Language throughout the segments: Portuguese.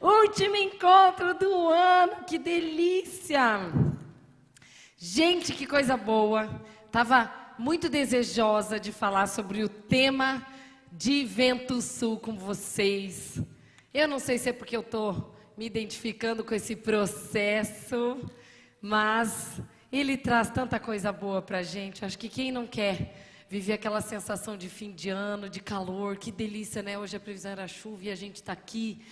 Último encontro do ano, que delícia! Gente, que coisa boa! Estava muito desejosa de falar sobre o tema de Vento Sul com vocês. Eu não sei se é porque eu estou me identificando com esse processo, mas ele traz tanta coisa boa para a gente. Acho que quem não quer viver aquela sensação de fim de ano, de calor, que delícia, né? Hoje a previsão era chuva e a gente está aqui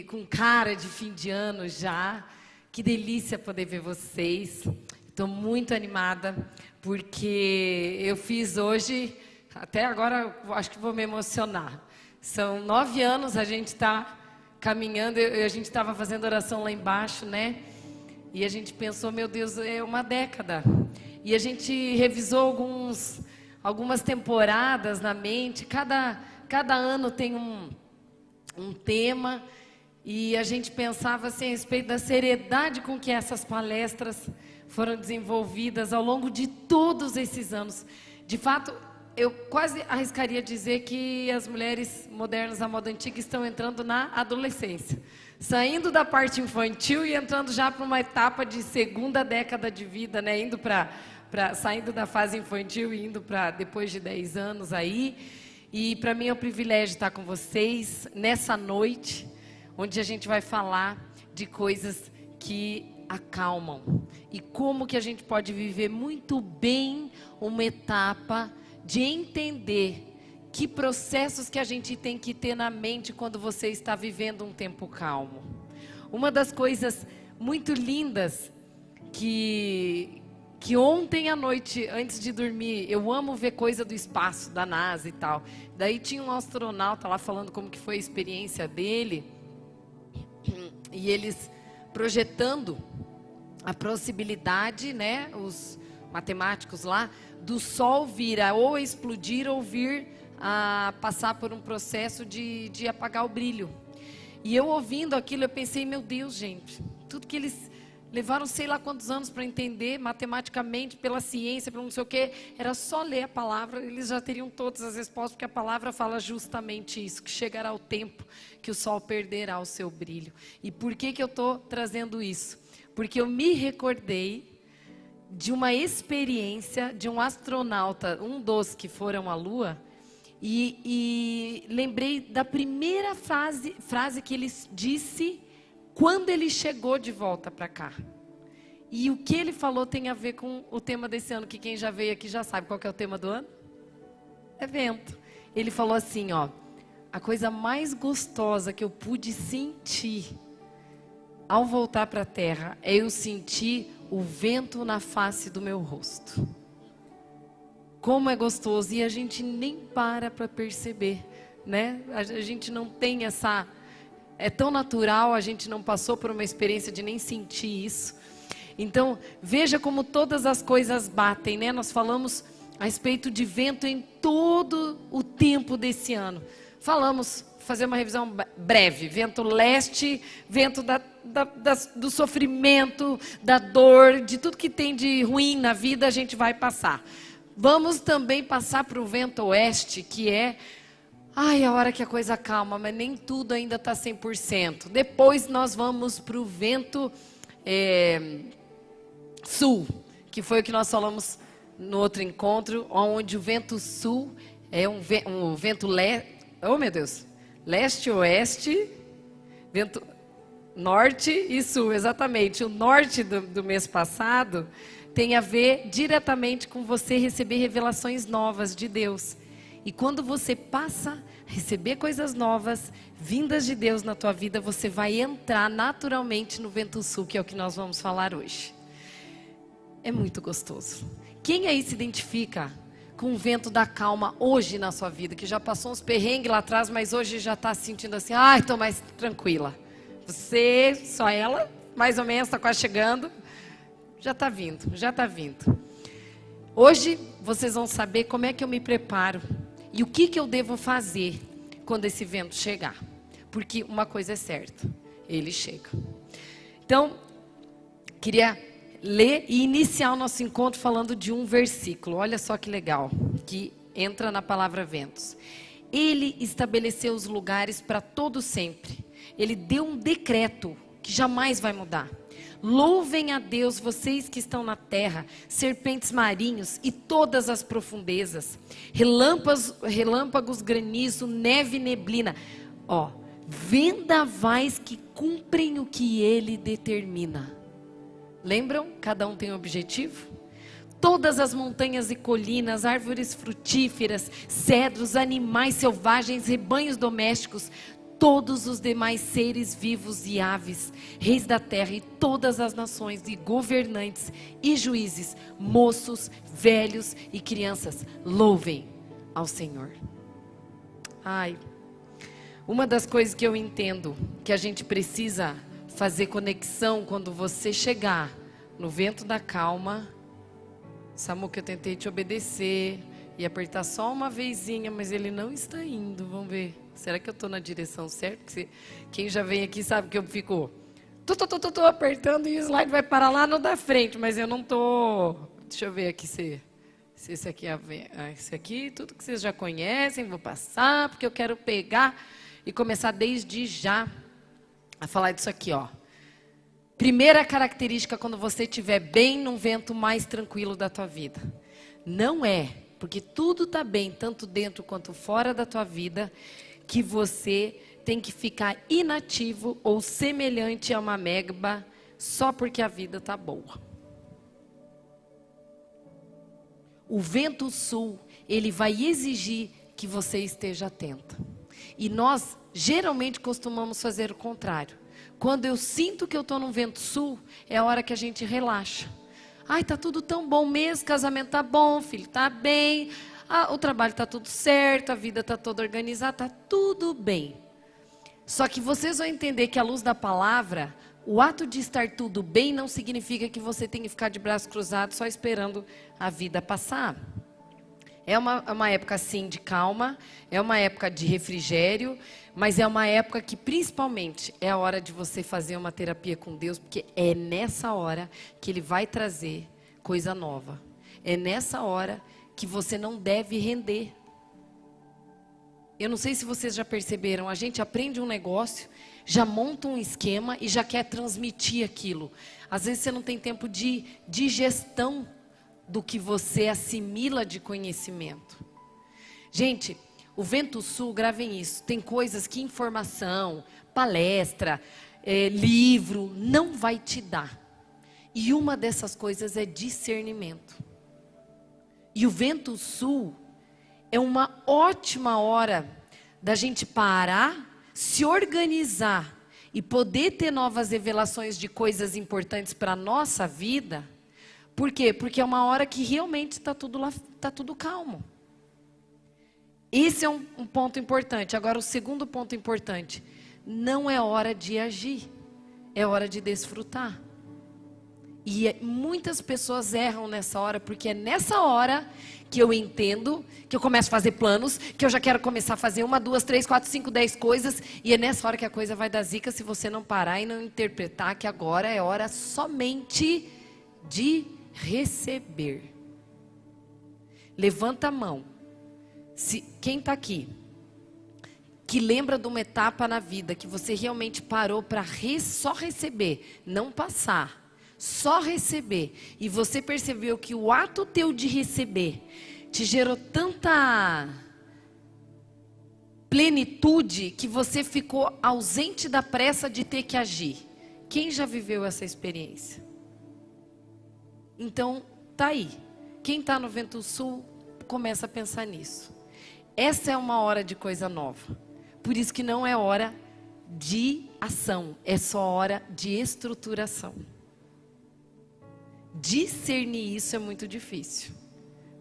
com cara de fim de ano já. Que delícia poder ver vocês. Estou muito animada, porque eu fiz hoje, até agora acho que vou me emocionar. São 9 anos, a gente está caminhando, a gente estava fazendo oração lá embaixo, né? E a gente pensou, meu Deus, é uma década. E a gente revisou algumas temporadas na mente, cada ano tem um tema, e a gente pensava assim, a respeito da seriedade com que essas palestras foram desenvolvidas ao longo de todos esses anos. De fato, eu quase arriscaria dizer que as mulheres modernas da moda antiga estão entrando na adolescência, saindo da parte infantil e entrando já para uma etapa de segunda década de vida, né? Saindo da fase infantil e indo para depois de 10 anos aí. E para mim é um privilégio estar com vocês nessa noite, onde a gente vai falar de coisas que acalmam. E como que a gente pode viver muito bem uma etapa de entender que processos que a gente tem que ter na mente quando você está vivendo um tempo calmo. Uma das coisas muito lindas que ontem à noite, antes de dormir, eu amo ver coisa do espaço, da NASA e tal. Daí tinha um astronauta lá falando como que foi a experiência dele, e eles projetando a possibilidade, né, os matemáticos lá, do Sol vir a ou explodir ou vir a passar por um processo de apagar o brilho. E eu ouvindo aquilo, eu pensei, meu Deus, gente, tudo que eles levaram sei lá quantos anos para entender matematicamente, pela ciência, pelo não sei o quê, era só ler a palavra, eles já teriam todas as respostas, porque a palavra fala justamente isso, que chegará o tempo que o Sol perderá o seu brilho. E por que eu estou trazendo isso? Porque eu me recordei de uma experiência de um astronauta, um dos que foram à Lua, e lembrei da primeira frase que ele disse quando ele chegou de volta para cá. E o que ele falou tem a ver com o tema desse ano, que quem já veio aqui já sabe qual que é o tema do ano? É vento. Ele falou assim, ó, a coisa mais gostosa que eu pude sentir ao voltar para a Terra é eu sentir o vento na face do meu rosto. Como é gostoso, e a gente nem para perceber, né? A gente não tem essa... É tão natural, a gente não passou por uma experiência de nem sentir isso. Então, veja como todas as coisas batem, né? Nós falamos a respeito de vento em todo o tempo desse ano. Falamos, fazer uma revisão breve, vento leste, vento do sofrimento, da dor, de tudo que tem de ruim na vida a gente vai passar. Vamos também passar para o vento oeste, que é... Ai, a hora que a coisa calma, mas nem tudo ainda está 100%. Depois nós vamos para o vento sul, que foi o que nós falamos no outro encontro, onde o vento sul é um vento oh meu Deus, leste-oeste, vento norte e sul, exatamente. O norte do mês passado tem a ver diretamente com você receber revelações novas de Deus. E quando você passa a receber coisas novas, vindas de Deus na tua vida, você vai entrar naturalmente no vento sul, que é o que nós vamos falar hoje. É muito gostoso. Quem aí se identifica com o vento da calma hoje na sua vida, que já passou uns perrengues lá atrás, mas hoje já está se sentindo assim, ai, estou mais tranquila. Você, só ela, mais ou menos, está quase chegando. Já está vindo, já está vindo. Hoje vocês vão saber como é que eu me preparo e o que eu devo fazer quando esse vento chegar. Porque uma coisa é certa, ele chega. Então, queria ler e iniciar o nosso encontro falando de um versículo. Olha só que legal, que entra na palavra ventos. Ele estabeleceu os lugares para todo sempre. Ele deu um decreto que jamais vai mudar. Louvem a Deus, vocês que estão na terra, serpentes marinhos e todas as profundezas, relâmpagos, granizo, neve e neblina. Ó, vendavais que cumprem o que ele determina. Lembram? Cada um tem um objetivo? Todas as montanhas e colinas, árvores frutíferas, cedros, animais selvagens, rebanhos domésticos, todos os demais seres vivos e aves, reis da terra e todas as nações e governantes e juízes, moços, velhos e crianças, louvem ao Senhor. Ai, uma das coisas que eu entendo que a gente precisa fazer conexão quando você chegar no vento da calma. Samuca, eu tentei te obedecer e apertar só uma vezinha, mas ele não está indo. Vamos ver. Será que eu estou na direção certa? Porque quem já vem aqui sabe que eu fico tô apertando e o slide vai parar lá no da frente, mas eu não tô. Deixa eu ver aqui se esse aqui é esse aqui, tudo que vocês já conhecem, vou passar, porque eu quero pegar e começar desde já a falar disso aqui, ó. Primeira característica quando você estiver bem num vento mais tranquilo da tua vida. Não é, porque tudo está bem, tanto dentro quanto fora da tua vida, que você tem que ficar inativo ou semelhante a uma ameba só porque a vida está boa. O vento sul, ele vai exigir que você esteja atento. E nós geralmente costumamos fazer o contrário. Quando eu sinto que eu estou num vento sul, é a hora que a gente relaxa. Ai, tá tudo tão bom mesmo, casamento tá bom, filho tá bem, o trabalho tá tudo certo, a vida tá toda organizada, tá tudo bem. Só que vocês vão entender que à luz da palavra, o ato de estar tudo bem não significa que você tem que ficar de braços cruzados só esperando a vida passar. É uma época, sim, de calma, é uma época de refrigério, mas é uma época que, principalmente, é a hora de você fazer uma terapia com Deus, porque é nessa hora que Ele vai trazer coisa nova. É nessa hora que você não deve render. Eu não sei se vocês já perceberam, a gente aprende um negócio, já monta um esquema e já quer transmitir aquilo. Às vezes você não tem tempo de digestão do que você assimila de conhecimento. Gente, o vento sul, gravem isso, tem coisas que informação, palestra, livro, não vai te dar. E uma dessas coisas é discernimento. E o vento sul é uma ótima hora da gente parar, se organizar e poder ter novas revelações de coisas importantes para a nossa vida. Por quê? Porque é uma hora que realmente está tudo calmo. Esse é um ponto importante. Agora, o segundo ponto importante. Não é hora de agir. É hora de desfrutar. E muitas pessoas erram nessa hora, porque é nessa hora que eu entendo, que eu começo a fazer planos, que eu já quero começar a fazer 1, 2, 3, 4, 5, 10 coisas, e é nessa hora que a coisa vai dar zica se você não parar e não interpretar que agora é hora somente de receber. Levanta a mão. Quem está aqui, que lembra de uma etapa na vida que você realmente parou para só receber, não passar, só receber, e você percebeu que o ato teu de receber te gerou tanta plenitude que você ficou ausente da pressa de ter que agir. Quem já viveu essa experiência? Então, tá aí. Quem está no vento sul, começa a pensar nisso. Essa é uma hora de coisa nova. Por isso que não é hora de ação, é só hora de estruturação. Discernir isso é muito difícil.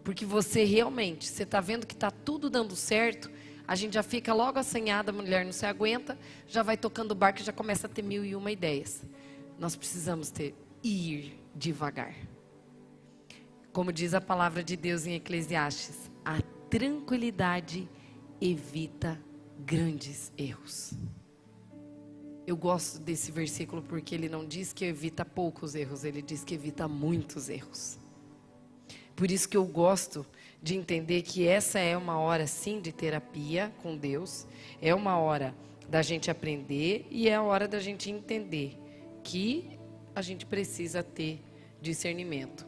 Porque você está vendo que está tudo dando certo, a gente já fica logo assanhada, a mulher não se aguenta, já vai tocando o barco e já começa a ter 1001 ideias. Nós precisamos ir devagar. Como diz a palavra de Deus em Eclesiastes, a tranquilidade evita grandes erros. Eu gosto desse versículo porque ele não diz que evita poucos erros, ele diz que evita muitos erros. Por isso que eu gosto de entender que essa é uma hora sim de terapia com Deus, é uma hora da gente aprender e é a hora da gente entender que a gente precisa ter discernimento.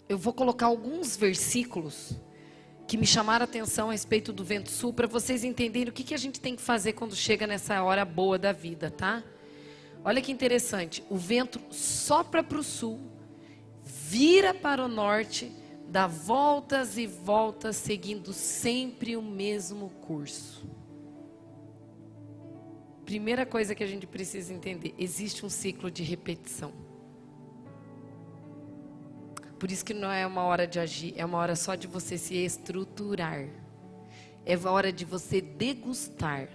Eu vou colocar alguns versículos que me chamaram a atenção a respeito do vento sul, para vocês entenderem o que a gente tem que fazer quando chega nessa hora boa da vida, tá? Olha que interessante, o vento sopra para o sul, vira para o norte, dá voltas e voltas, seguindo sempre o mesmo curso. Primeira coisa que a gente precisa entender, existe um ciclo de repetição. Por isso que não é uma hora de agir, é uma hora só de você se estruturar. É hora de você degustar.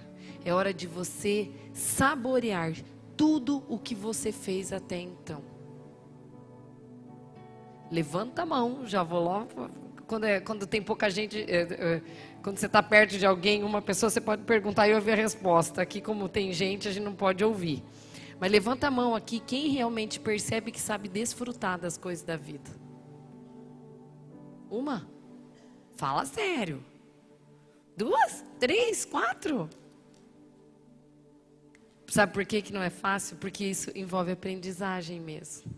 É hora de você saborear tudo o que você fez até então. Levanta a mão, já vou lá. Quando tem pouca gente, quando você está perto de alguém, uma pessoa, você pode perguntar e ouvir a resposta. Aqui, como tem gente, a gente não pode ouvir. Mas levanta a mão aqui, quem realmente percebe que sabe desfrutar das coisas da vida. Uma? Fala sério. 2, 3, 4? Sabe por que não é fácil? Porque isso envolve aprendizagem mesmo.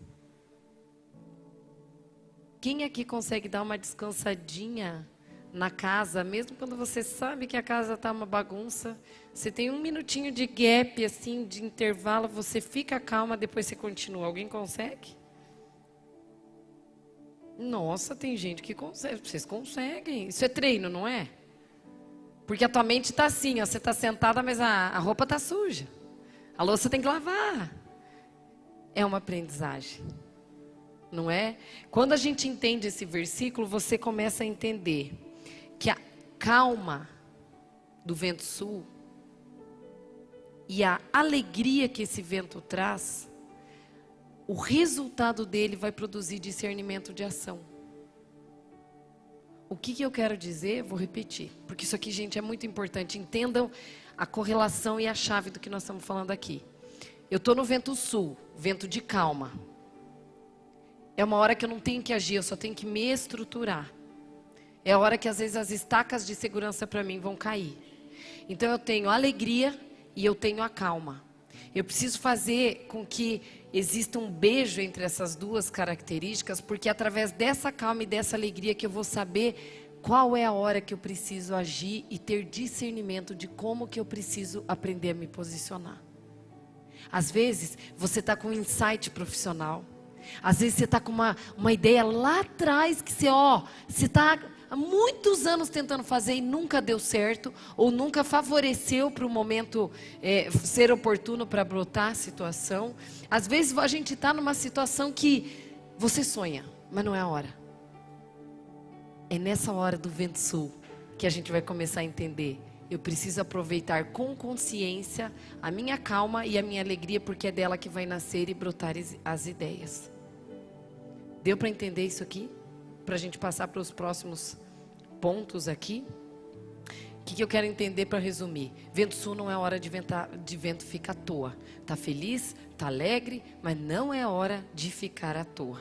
Quem aqui consegue dar uma descansadinha na casa, mesmo quando você sabe que a casa está uma bagunça? Você tem um minutinho de gap, assim, de intervalo, você fica calma, depois você continua. Alguém consegue? Nossa, tem gente que consegue. Vocês conseguem. Isso é treino, não é? Porque a tua mente está assim, ó, você está sentada, mas a roupa está suja. A louça tem que lavar. É uma aprendizagem. Não é? Quando a gente entende esse versículo, você começa a entender que a calma do vento sul e a alegria que esse vento traz, o resultado dele vai produzir discernimento de ação. O que eu quero dizer? Vou repetir, porque isso aqui, gente, é muito importante. Entendam a correlação e a chave do que nós estamos falando aqui. Eu estou no vento sul, vento de calma. É uma hora que eu não tenho que agir, eu só tenho que me estruturar. É a hora que às vezes as estacas de segurança para mim vão cair. Então eu tenho a alegria e eu tenho a calma. Eu preciso fazer com que exista um beijo entre essas duas características, porque é através dessa calma e dessa alegria que eu vou saber qual é a hora que eu preciso agir e ter discernimento de como que eu preciso aprender a me posicionar. Às vezes você está com um insight profissional. Às vezes você está com uma ideia lá atrás que você está há muitos anos tentando fazer e nunca deu certo, ou nunca favoreceu para o momento ser oportuno para brotar a situação. Às vezes a gente está numa situação que você sonha, mas não é a hora. É nessa hora do vento sul que a gente vai começar a entender. Eu preciso aproveitar com consciência a minha calma e a minha alegria, porque é dela que vai nascer e brotar as ideias. Deu para entender isso aqui? Para a gente passar para os próximos pontos aqui? O que eu quero entender para resumir? Vento sul não é hora de vento ficar à toa. Está feliz, está alegre, mas não é hora de ficar à toa.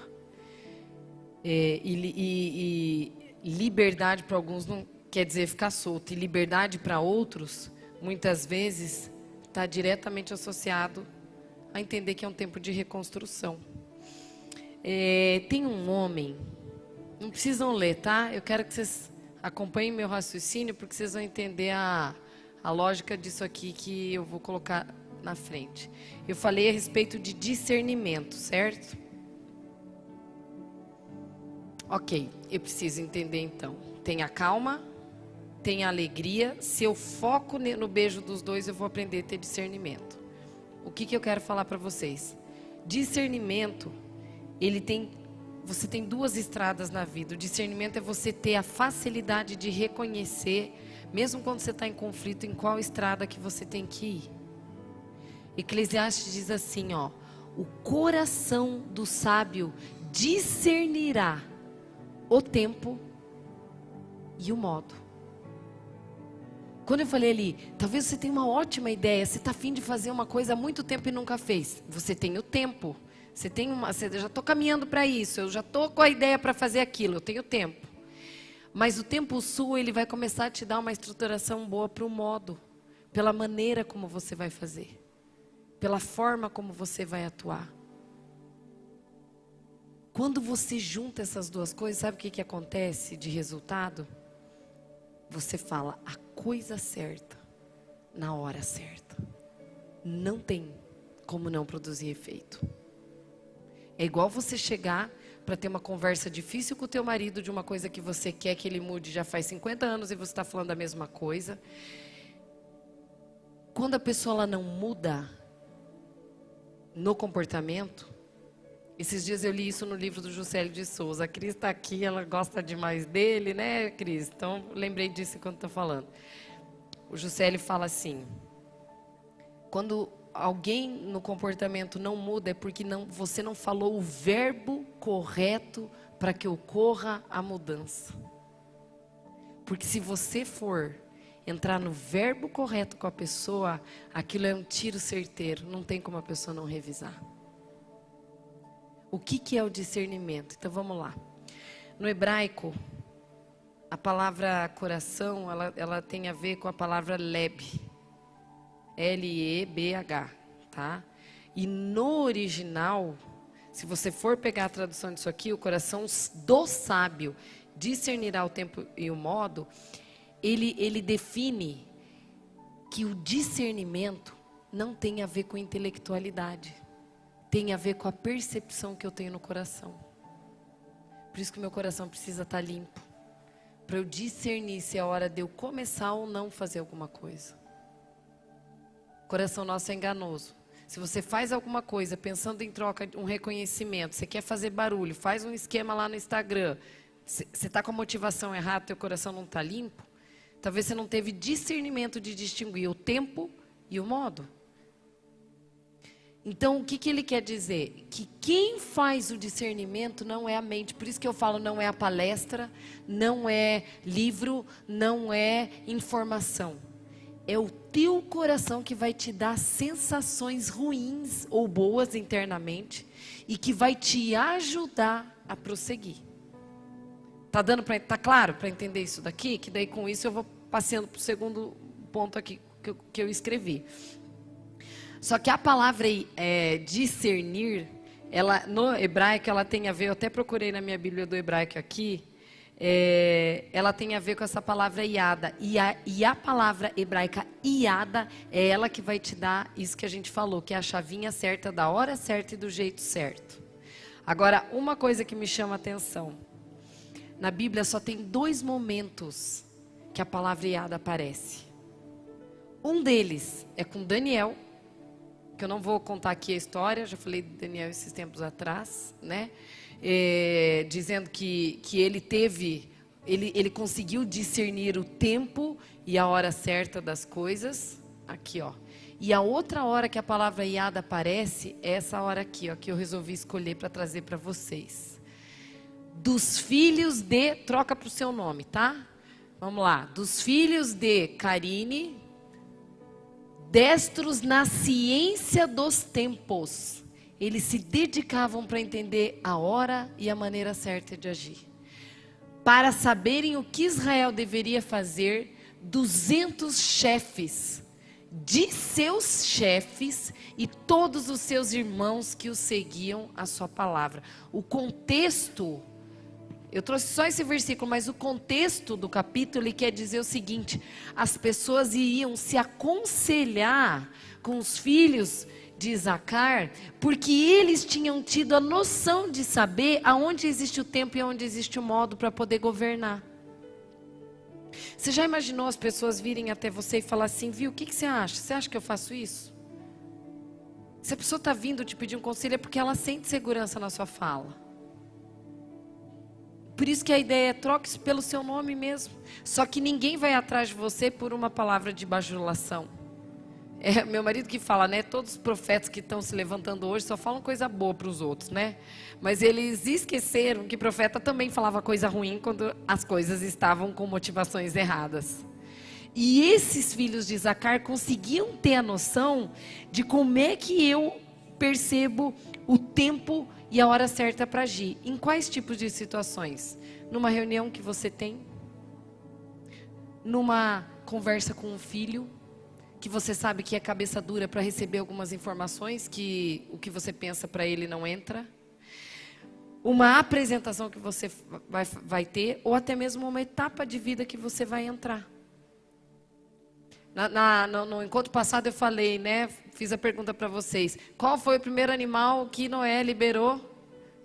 E liberdade para alguns não quer dizer ficar solto. E liberdade para outros, muitas vezes, está diretamente associado a entender que é um tempo de reconstrução. Tem um homem, não precisam ler, tá? Eu quero que vocês acompanhem meu raciocínio, porque vocês vão entender a lógica disso aqui que eu vou colocar na frente. Eu falei a respeito de discernimento, certo? Ok, eu preciso entender então. Tem a calma, tem a alegria. Se eu foco no beijo dos dois, eu vou aprender a ter discernimento. O que eu quero falar para vocês? Discernimento, você tem duas estradas na vida. O discernimento é você ter a facilidade de reconhecer, mesmo quando você está em conflito, em qual estrada que você tem que ir. Eclesiastes diz assim, o coração do sábio discernirá o tempo e o modo. Quando eu falei ali, talvez você tenha uma ótima ideia, você está a fim de fazer uma coisa há muito tempo e nunca fez. Você tem o tempo. Eu já estou caminhando para isso, eu já estou com a ideia para fazer aquilo, eu tenho tempo. Mas o tempo sul, ele vai começar a te dar uma estruturação boa para o modo, pela maneira como você vai fazer, pela forma como você vai atuar. Quando você junta essas duas coisas, sabe o que acontece de resultado? Você fala a coisa certa, na hora certa. Não tem como não produzir efeito. É igual você chegar para ter uma conversa difícil com o teu marido de uma coisa que você quer que ele mude já faz 50 anos e você está falando a mesma coisa. Quando a pessoa ela não muda no comportamento, esses dias eu li isso no livro do Juscelio de Souza. A Cris está aqui, ela gosta demais dele, né, Cris? Então, lembrei disso enquanto estou falando. O Juscelio fala assim, quando alguém no comportamento não muda, é porque você não falou o verbo correto para que ocorra a mudança. Porque se você for entrar no verbo correto com a pessoa, aquilo é um tiro certeiro, não tem como a pessoa não revisar. O que é o discernimento? Então vamos lá. No hebraico, a palavra coração, ela tem a ver com a palavra leb. L-E-B-H, tá? E no original, se você for pegar a tradução disso aqui, o coração do sábio discernirá o tempo e o modo, ele define que o discernimento não tem a ver com intelectualidade, tem a ver com a percepção que eu tenho no coração. Por isso que o meu coração precisa estar limpo, para eu discernir se é a hora de eu começar ou não fazer alguma coisa. O coração nosso é enganoso. Se você faz alguma coisa pensando em troca de um reconhecimento, você quer fazer barulho, faz um esquema lá no Instagram, você está com a motivação errada, teu coração não está limpo, talvez você não teve discernimento de distinguir o tempo e o modo. Então, o que ele quer dizer? Que quem faz o discernimento não é a mente. Por isso que eu falo, não é a palestra, não é livro, não é informação. É o teu coração que vai te dar sensações ruins ou boas internamente e que vai te ajudar a prosseguir. Tá claro para entender isso daqui? Que daí com isso eu vou passando para o segundo ponto aqui que eu escrevi. Só que a palavra discernir, no hebraico ela tem a ver, eu até procurei na minha Bíblia do hebraico aqui, ela tem a ver com essa palavra iada. E a palavra hebraica iada é ela que vai te dar isso que a gente falou, que é a chavinha certa, da hora certa e do jeito certo. Agora, uma coisa que me chama a atenção. Na Bíblia só tem 2 momentos que a palavra iada aparece. Um deles é com Daniel, que eu não vou contar aqui a história, já falei de Daniel esses tempos atrás, né? Dizendo que ele conseguiu discernir o tempo e a hora certa das coisas, aqui ó. E a outra hora que a palavra iada aparece, é essa hora aqui, ó, que eu resolvi escolher para trazer para vocês. Dos filhos de, troca para o seu nome, tá? Vamos lá, dos filhos de Carine, destros na ciência dos tempos. Eles se dedicavam para entender a hora e a maneira certa de agir. Para saberem o que Israel deveria fazer, 200 chefes de seus chefes e todos os seus irmãos que o seguiam a sua palavra. O contexto, eu trouxe só esse versículo, mas o contexto do capítulo ele quer dizer o seguinte: as pessoas iriam se aconselhar com os filhos de Isacar, porque eles tinham tido a noção de saber aonde existe o tempo e aonde existe o modo para poder governar. Você já imaginou as pessoas virem até você e falar assim, viu, o que você acha? Você acha que eu faço isso? Se a pessoa está vindo te pedir um conselho é porque ela sente segurança na sua fala. Por isso que a ideia é troque pelo seu nome mesmo. Só que ninguém vai atrás de você por uma palavra de bajulação. É meu marido que fala, né? Todos os profetas que estão se levantando hoje só falam coisa boa para os outros, né? Mas eles esqueceram que profeta também falava coisa ruim quando as coisas estavam com motivações erradas. E esses filhos de Isacar conseguiam ter a noção de como é que eu percebo o tempo e a hora certa para agir. Em quais tipos de situações? Numa reunião que você tem, numa conversa com um filho, que você sabe que é cabeça dura para receber algumas informações, que o que você pensa para ele não entra. Uma apresentação que você vai ter, ou até mesmo uma etapa de vida que você vai entrar. No encontro passado eu falei, né? Fiz a pergunta para vocês. Qual foi o primeiro animal que Noé liberou?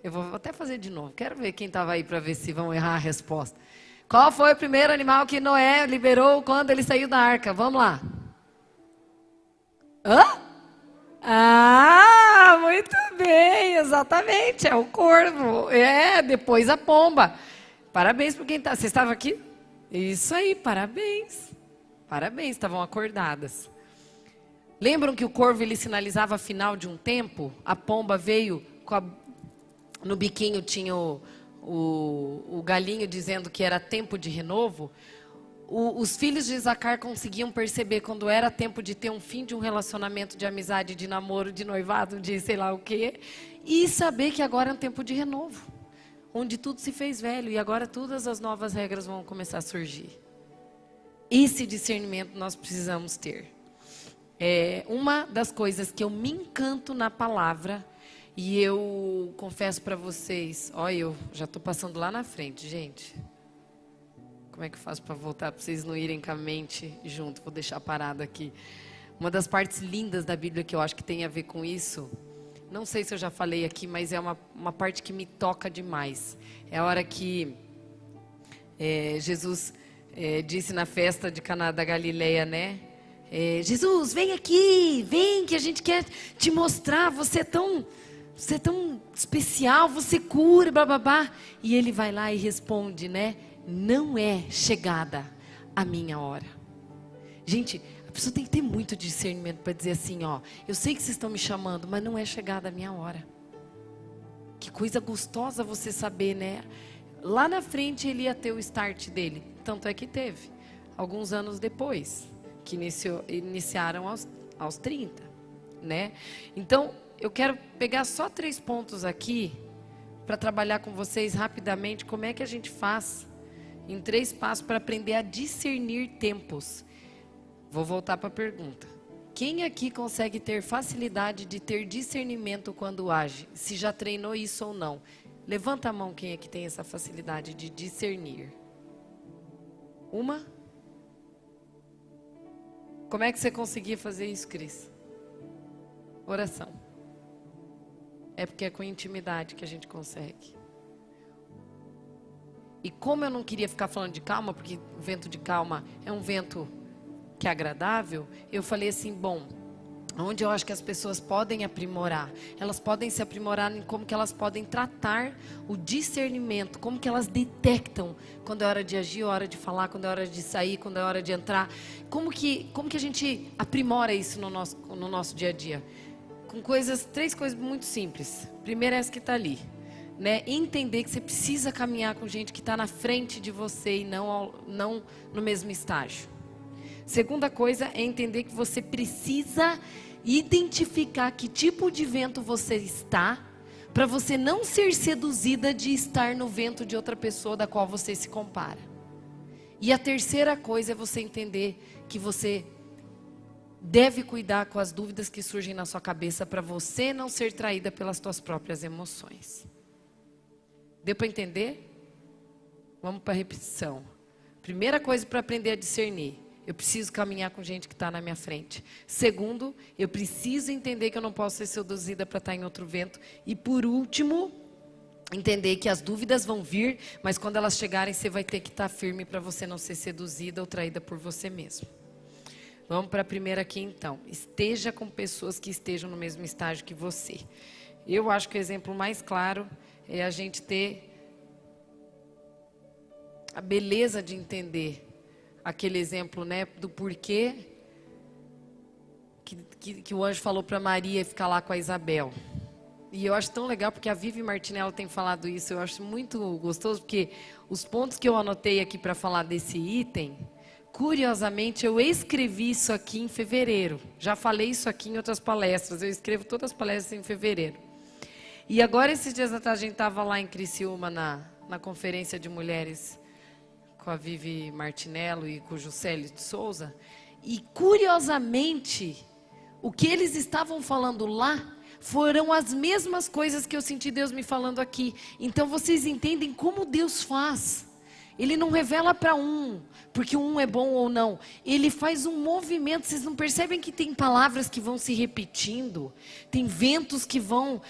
Eu vou até fazer de novo. Quero ver quem estava aí para ver se vão errar a resposta. Qual foi o primeiro animal que Noé liberou quando ele saiu da arca? Vamos lá. Hã? Ah, muito bem, exatamente. É o corvo. Depois a pomba. Parabéns por quem está. Você estava aqui? Isso aí, parabéns. Parabéns, estavam acordadas. Lembram que o corvo ele sinalizava final de um tempo? A pomba veio, no biquinho tinha o galinho dizendo que era tempo de renovo. Os filhos de Isacar conseguiam perceber quando era tempo de ter um fim de um relacionamento de amizade, de namoro, de noivado, de sei lá o quê. E saber que agora é um tempo de renovo. Onde tudo se fez velho e agora todas as novas regras vão começar a surgir. Esse discernimento nós precisamos ter. Uma das coisas que eu me encanto na palavra, e eu confesso para vocês, eu já estou passando lá na frente, gente. Como é que eu faço para voltar, para vocês não irem com a mente junto? Vou deixar parado aqui. Uma das partes lindas da Bíblia que eu acho que tem a ver com isso, não sei se eu já falei aqui, mas é uma parte que me toca demais. É a hora que Jesus disse na festa de Caná da Galileia, né? Jesus, vem aqui, vem que a gente quer te mostrar, você é tão especial, você cura, blá, blá, blá. E ele vai lá e responde, né? Não é chegada a minha hora. Gente, a pessoa tem que ter muito discernimento para dizer assim, eu sei que vocês estão me chamando, mas não é chegada a minha hora. Que coisa gostosa você saber, né? Lá na frente ele ia ter o start dele. Tanto é que teve. Alguns anos depois, que iniciaram aos 30, né? Então, eu quero pegar só 3 pontos aqui, para trabalhar com vocês rapidamente, como é que a gente faz, em 3 passos, para aprender a discernir tempos. Vou voltar para a pergunta. Quem aqui consegue ter facilidade de ter discernimento quando age? Se já treinou isso ou não? Levanta a mão quem aqui tem essa facilidade de discernir. Uma? Como é que você conseguia fazer isso, Cris? Oração. É porque é com intimidade que a gente consegue. E como eu não queria ficar falando de calma, porque o vento de calma é um vento que é agradável, eu falei assim, onde eu acho que as pessoas podem aprimorar? Elas podem se aprimorar em como que elas podem tratar o discernimento, como que elas detectam quando é hora de agir, hora de falar, quando é hora de sair, quando é hora de entrar. Como que a gente aprimora isso no nosso dia a dia? Com 3 coisas muito simples. Primeiro é essa que está ali, né? Entender que você precisa caminhar com gente que está na frente de você e não no mesmo estágio. Segunda coisa é entender que você precisa identificar que tipo de vento você está, para você não ser seduzida de estar no vento de outra pessoa da qual você se compara. E a terceira coisa é você entender que você deve cuidar com as dúvidas que surgem na sua cabeça para você não ser traída pelas suas próprias emoções. Deu para entender? Vamos para a repetição. Primeira coisa para aprender a discernir. Eu preciso caminhar com gente que está na minha frente. Segundo, eu preciso entender que eu não posso ser seduzida para estar em outro vento. E por último, entender que as dúvidas vão vir, mas quando elas chegarem, você vai ter que estar firme para você não ser seduzida ou traída por você mesmo. Vamos para a primeira aqui então. Esteja com pessoas que estejam no mesmo estágio que você. Eu acho que o exemplo mais claro é a gente ter a beleza de entender aquele exemplo, né, do porquê que o anjo falou para Maria ficar lá com a Isabel. E eu acho tão legal porque a Vivi Martinello tem falado isso. Eu acho muito gostoso porque os pontos que eu anotei aqui para falar desse item, curiosamente eu escrevi isso aqui em fevereiro. Já falei isso aqui em outras palestras. Eu escrevo todas as palestras em fevereiro. E agora esses dias atrás a gente estava lá em Criciúma na conferência de mulheres com a Vivi Martinello e com o Juscelio de Souza. E, curiosamente, o que eles estavam falando lá foram as mesmas coisas que eu senti Deus me falando aqui. Então, vocês entendem como Deus faz. Ele não revela para um, porque um é bom ou não. Ele faz um movimento. Vocês não percebem que tem palavras que vão se repetindo? Tem ventos que vão...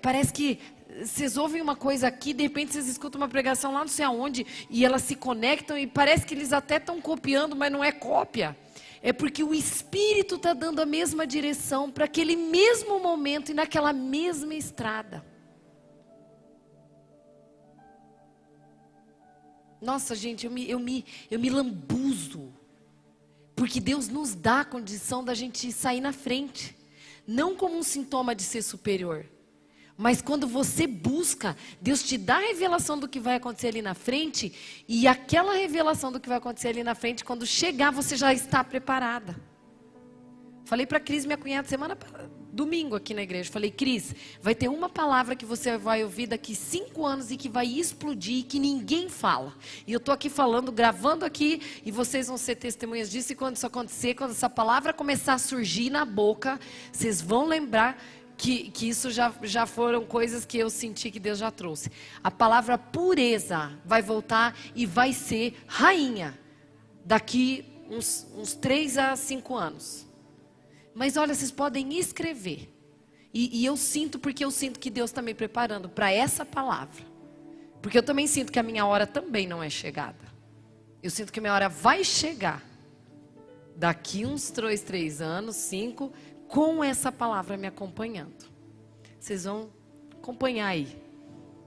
parece que vocês ouvem uma coisa aqui, de repente vocês escutam uma pregação lá não sei aonde, e elas se conectam e parece que eles até estão copiando, mas não é cópia. É porque o Espírito está dando a mesma direção para aquele mesmo momento e naquela mesma estrada. Nossa, gente, eu me lambuzo. Porque Deus nos dá a condição da gente sair na frente. Não como um sintoma de ser superior. Mas quando você busca, Deus te dá a revelação do que vai acontecer ali na frente. E aquela revelação do que vai acontecer ali na frente, quando chegar, você já está preparada. Falei para a Cris, minha cunhada, domingo aqui na igreja. Falei, Cris, vai ter uma palavra que você vai ouvir daqui 5 anos e que vai explodir e que ninguém fala. E eu estou aqui falando, gravando aqui, e vocês vão ser testemunhas disso. E quando isso acontecer, quando essa palavra começar a surgir na boca, vocês vão lembrar que isso já foram coisas que eu senti que Deus já trouxe. A palavra pureza vai voltar e vai ser rainha daqui uns 3 a 5 anos. Mas olha, vocês podem escrever. E eu sinto, porque eu sinto que Deus está me preparando para essa palavra. Porque eu também sinto que a minha hora também não é chegada. Eu sinto que a minha hora vai chegar. Daqui uns 3 anos, 5, com essa palavra me acompanhando. Vocês vão acompanhar aí.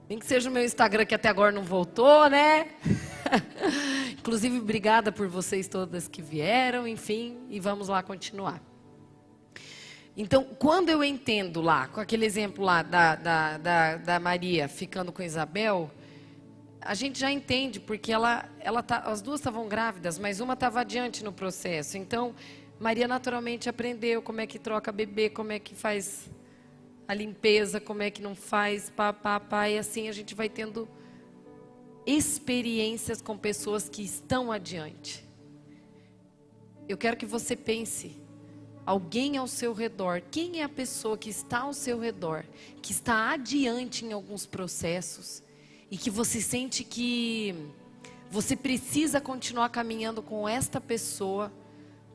Nem que seja o meu Instagram que até agora não voltou, né? Inclusive, obrigada por vocês todas que vieram, enfim. E vamos lá continuar. Então, quando eu entendo lá, com aquele exemplo lá da Maria ficando com Isabel, a gente já entende, porque as duas estavam grávidas, mas uma estava adiante no processo. Então, Maria naturalmente aprendeu como é que troca bebê, como é que faz a limpeza, como é que não faz, e assim a gente vai tendo experiências com pessoas que estão adiante. Eu quero que você pense... Alguém ao seu redor, quem é a pessoa que está ao seu redor, que está adiante em alguns processos e que você sente que você precisa continuar caminhando com esta pessoa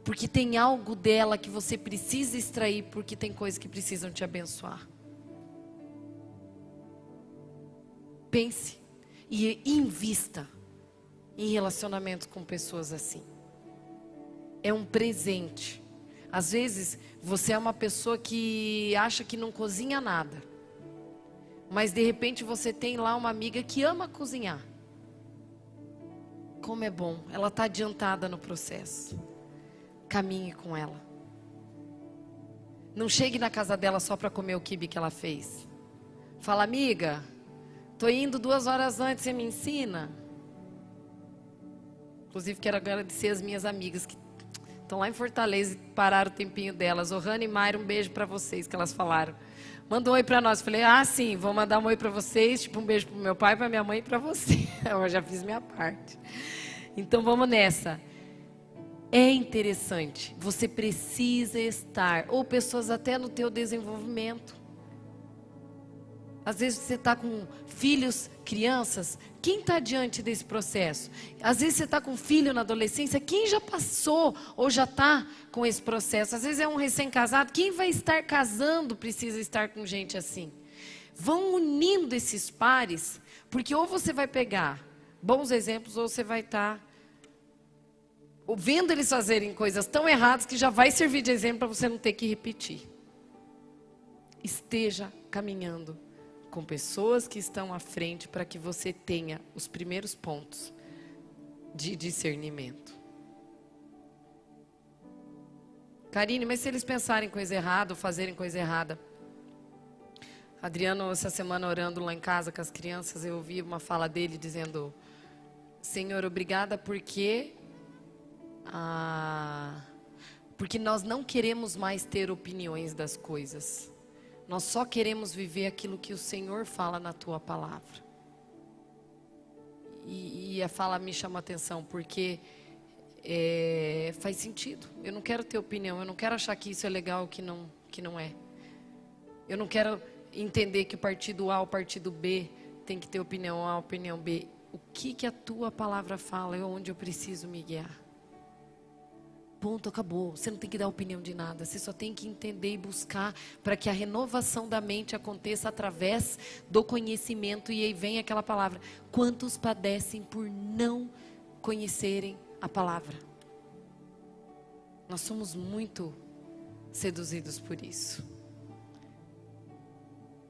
porque tem algo dela que você precisa extrair, porque tem coisas que precisam te abençoar. Pense e invista em relacionamentos com pessoas assim. É um presente. Às vezes, você é uma pessoa que acha que não cozinha nada. Mas, de repente, você tem lá uma amiga que ama cozinhar. Como é bom. Ela está adiantada no processo. Caminhe com ela. Não chegue na casa dela só para comer o quibe que ela fez. Fala, amiga, estou indo 2 horas antes, você me ensina? Inclusive, quero agradecer as minhas amigas que estão lá em Fortaleza e pararam o tempinho delas. Ohana e Mayra, um beijo para vocês, que elas falaram. Manda um oi para nós. Falei, sim, vou mandar um oi para vocês, tipo um beijo para o meu pai, para minha mãe e para você. Eu já fiz minha parte. Então vamos nessa. É interessante, você precisa estar, ou pessoas até no teu desenvolvimento. Às vezes você está com filhos, crianças, quem está diante desse processo? Às vezes você está com filho na adolescência, quem já passou ou já está com esse processo? Às vezes é um recém-casado, quem vai estar casando precisa estar com gente assim. Vão unindo esses pares, porque ou você vai pegar bons exemplos, ou você vai estar vendo eles fazerem coisas tão erradas que já vai servir de exemplo para você não ter que repetir. Esteja caminhando com pessoas que estão à frente para que você tenha os primeiros pontos de discernimento. Karine, mas se eles pensarem coisa errada ou fazerem coisa errada? Adriano, essa semana orando lá em casa com as crianças, eu ouvi uma fala dele dizendo: Senhor, obrigada porque nós não queremos mais ter opiniões das coisas. Nós só queremos viver aquilo que o Senhor fala na tua palavra. e a fala me chama a atenção, porque faz sentido. Eu não quero ter opinião, eu não quero achar que isso é legal, que não é. Eu não quero entender que o partido A, o partido B tem que ter opinião A, opinião B. O que a tua palavra fala é onde eu preciso me guiar. Ponto, acabou. Você não tem que dar opinião de nada. Você só tem que entender e buscar para que a renovação da mente aconteça através do conhecimento. E aí vem aquela palavra. Quantos padecem por não conhecerem a palavra? Nós somos muito seduzidos por isso.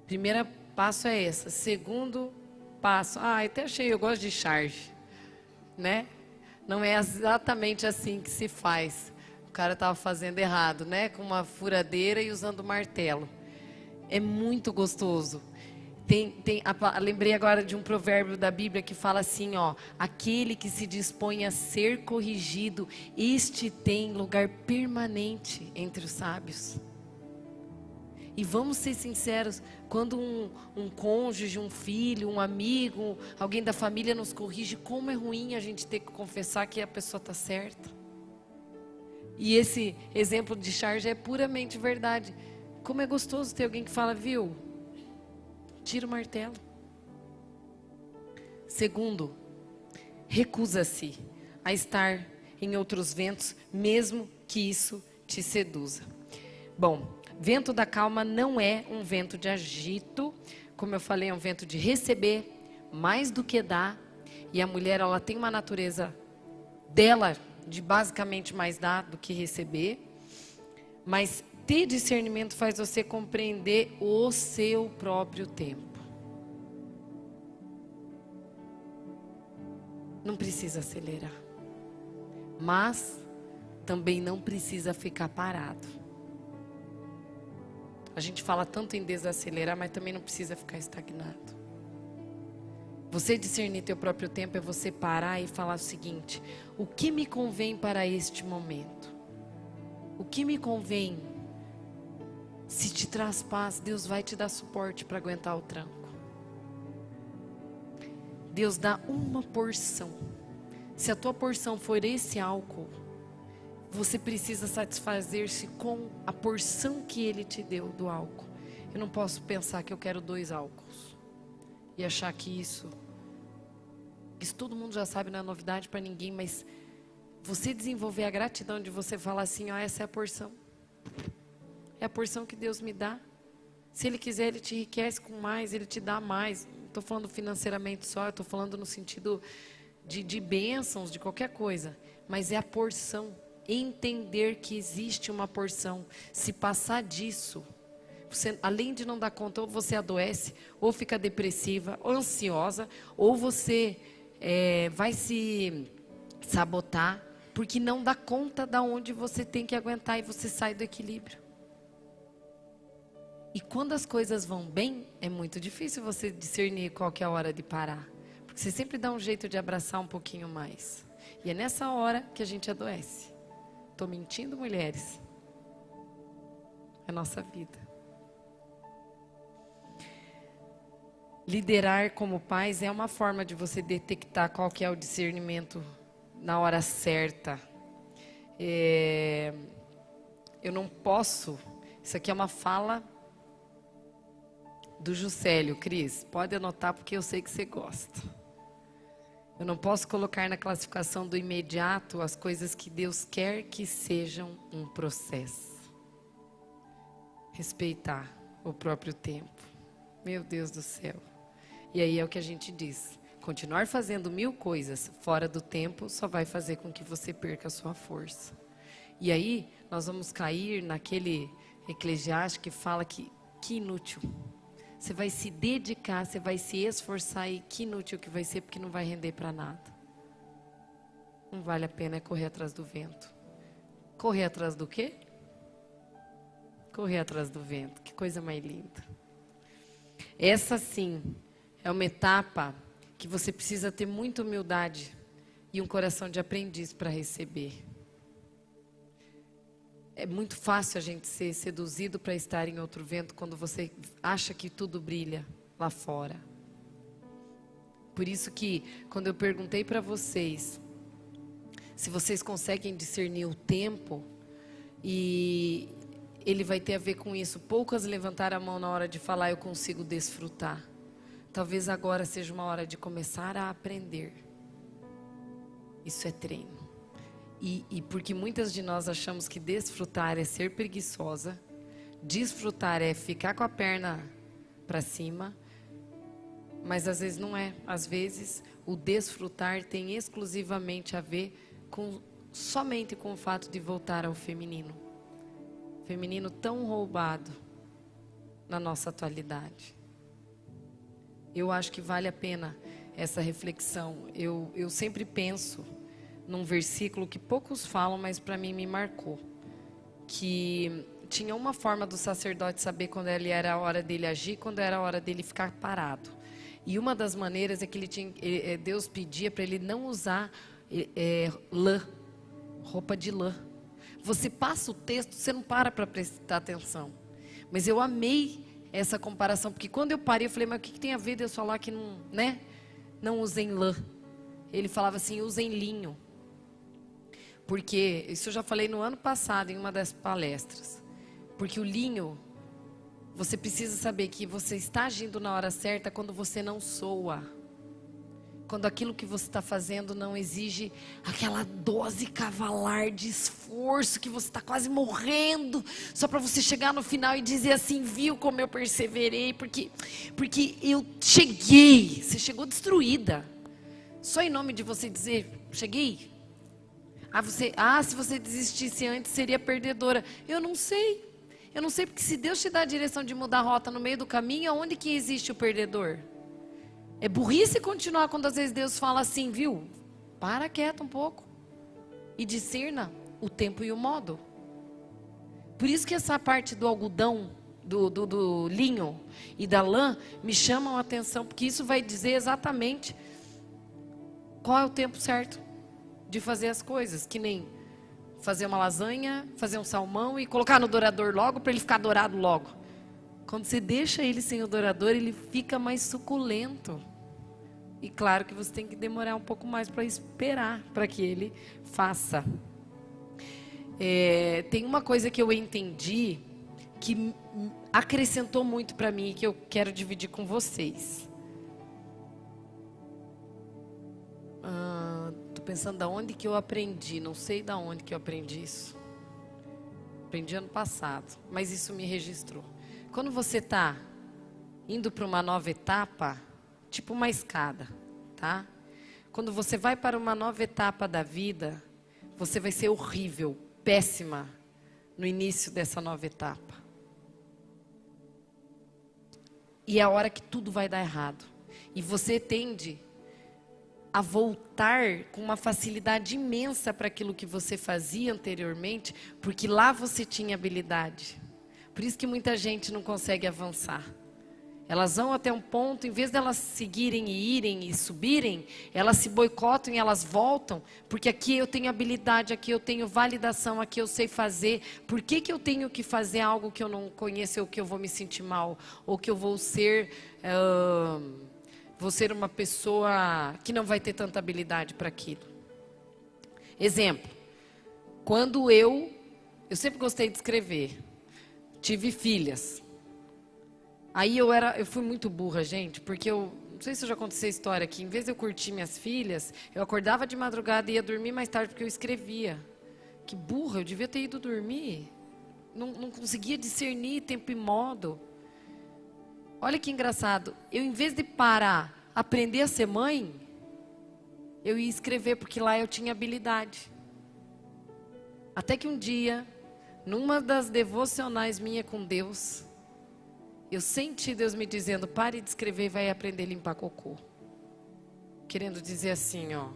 Primeiro passo é esse. Segundo passo. Até achei, eu gosto de charge. Né? Não é exatamente assim que se faz. O cara estava fazendo errado, né? Com uma furadeira e usando martelo. É muito gostoso. Lembrei agora de um provérbio da Bíblia que fala assim, ó. Aquele que se dispõe a ser corrigido, este tem lugar permanente entre os sábios. E vamos ser sinceros, quando um cônjuge, um filho, um amigo, alguém da família nos corrige, como é ruim a gente ter que confessar que a pessoa está certa. E esse exemplo de charge é puramente verdade. Como é gostoso ter alguém que fala, viu? Tira o martelo. Segundo, recusa-se a estar em outros ventos, mesmo que isso te seduza. Bom, vento da calma não é um vento de agito, como eu falei, é um vento de receber mais do que dar. E a mulher, ela tem uma natureza dela de basicamente mais dar do que receber. Mas ter discernimento faz você compreender o seu próprio tempo. Não precisa acelerar, mas também não precisa ficar parado. A gente fala tanto em desacelerar, mas também não precisa ficar estagnado. Você discernir teu próprio tempo é você parar e falar o seguinte: o que me convém para este momento? O que me convém? Se te traz paz, Deus vai te dar suporte para aguentar o tranco. Deus dá uma porção. Se a tua porção for esse álcool, você precisa satisfazer-se com a porção que Ele te deu do álcool. Eu não posso pensar que eu quero 2 álcools e achar que isso todo mundo já sabe, não é novidade para ninguém, mas você desenvolver a gratidão de você falar assim, essa é a porção. É a porção que Deus me dá. Se Ele quiser, Ele te enriquece com mais, Ele te dá mais. Não estou falando financeiramente só, eu estou falando no sentido de bênçãos, de qualquer coisa. Mas é a porção. Entender que existe uma porção. Se passar disso, você, além de não dar conta, ou você adoece, ou fica depressiva, ou ansiosa, ou você vai se sabotar, porque não dá conta da onde você tem que aguentar e você sai do equilíbrio. E quando as coisas vão bem, é muito difícil você discernir qual que é a hora de parar. Porque você sempre dá um jeito de abraçar um pouquinho mais. E é nessa hora que a gente adoece. Estou mentindo, mulheres? É a nossa vida. Liderar como pais é uma forma de você detectar qual que é o discernimento na hora certa. Eu não posso... Isso aqui é uma fala do Juscelio. Cris, pode anotar porque eu sei que você gosta. Eu não posso colocar na classificação do imediato as coisas que Deus quer que sejam um processo. Respeitar o próprio tempo. Meu Deus do céu. E aí é o que a gente diz. Continuar fazendo 1000 coisas fora do tempo só vai fazer com que você perca a sua força. E aí nós vamos cair naquele Eclesiastes que fala que inútil. Você vai se dedicar, você vai se esforçar e que inútil que vai ser, porque não vai render para nada. Não vale a pena correr atrás do vento. Correr atrás do quê? Correr atrás do vento. Que coisa mais linda. Essa sim é uma etapa que você precisa ter muita humildade e um coração de aprendiz para receber. É muito fácil a gente ser seduzido para estar em outro vento quando você acha que tudo brilha lá fora. Por isso que, quando eu perguntei para vocês, se vocês conseguem discernir o tempo, e ele vai ter a ver com isso. Poucas levantaram a mão na hora de falar, eu consigo desfrutar. Talvez agora seja uma hora de começar a aprender. Isso é treino. E porque muitas de nós achamos que desfrutar é ser preguiçosa, desfrutar é ficar com a perna para cima, mas às vezes não é. Às vezes o desfrutar tem exclusivamente a ver somente com o fato de voltar ao feminino. Feminino tão roubado na nossa atualidade. Eu acho que vale a pena essa reflexão. Eu sempre penso num versículo que poucos falam, mas para mim me marcou. Que tinha uma forma do sacerdote saber quando era a hora dele agir, quando era a hora dele ficar parado. E uma das maneiras é que Deus pedia para ele não usar lã, roupa de lã. Você passa o texto, você não para prestar atenção. Mas eu amei essa comparação, porque quando eu parei, eu falei, mas o que tem a ver Deus falar que não, né? Não usem lã. Ele falava assim, usem linho. Porque, isso eu já falei no ano passado, em uma das palestras. Porque o linho, você precisa saber que você está agindo na hora certa quando você não soa. Quando aquilo que você está fazendo não exige aquela dose cavalar de esforço, que você está quase morrendo, só para você chegar no final e dizer assim, viu como eu perseverei, porque eu cheguei. Você chegou destruída. Só em nome de você dizer, cheguei. Se você desistisse antes, seria perdedora. Eu não sei. Eu não sei, porque se Deus te dá a direção de mudar a rota no meio do caminho, aonde que existe o perdedor? É burrice continuar quando às vezes Deus fala assim, viu? Para quieto um pouco. E discerna o tempo e o modo. Por isso que essa parte do algodão, do linho e da lã, me chamam a atenção, porque isso vai dizer exatamente qual é o tempo certo de fazer as coisas. Que nem fazer uma lasanha, fazer um salmão e colocar no dourador logo para ele ficar dourado logo. Quando você deixa ele sem o dourador, ele fica mais suculento. E claro que você tem que demorar um pouco mais para esperar para que ele faça. Tem uma coisa que eu entendi que acrescentou muito para mim e que eu quero dividir com vocês. Estou pensando da onde que eu aprendi, não sei da onde que eu aprendi isso. Aprendi ano passado, mas isso me registrou. Quando você está indo para uma nova etapa, tipo uma escada, tá? Quando você vai para uma nova etapa da vida, você vai ser horrível, péssima no início dessa nova etapa. E é a hora que tudo vai dar errado. E você tende a voltar com uma facilidade imensa para aquilo que você fazia anteriormente, porque lá você tinha habilidade. Por isso que muita gente não consegue avançar. Elas vão até um ponto, em vez de elas seguirem e irem e subirem, elas se boicotam e elas voltam, porque aqui eu tenho habilidade, aqui eu tenho validação, aqui eu sei fazer. Por que que eu tenho que fazer algo que eu não conheço, ou que eu vou me sentir mal, ou que eu vou ser uma pessoa que não vai ter tanta habilidade para aquilo? Exemplo, quando eu sempre gostei de escrever, tive filhas. Aí eu fui muito burra, gente, porque não sei se eu já contei a história aqui, em vez de eu curtir minhas filhas, eu acordava de madrugada e ia dormir mais tarde porque eu escrevia. Que burra, eu devia ter ido dormir. Não conseguia discernir tempo e modo. Olha que engraçado, eu em vez de parar, aprender a ser mãe, eu ia escrever, porque lá eu tinha habilidade. Até que um dia, numa das devocionais minha com Deus, eu senti Deus me dizendo, pare de escrever e vai aprender a limpar cocô. Querendo dizer assim, ó,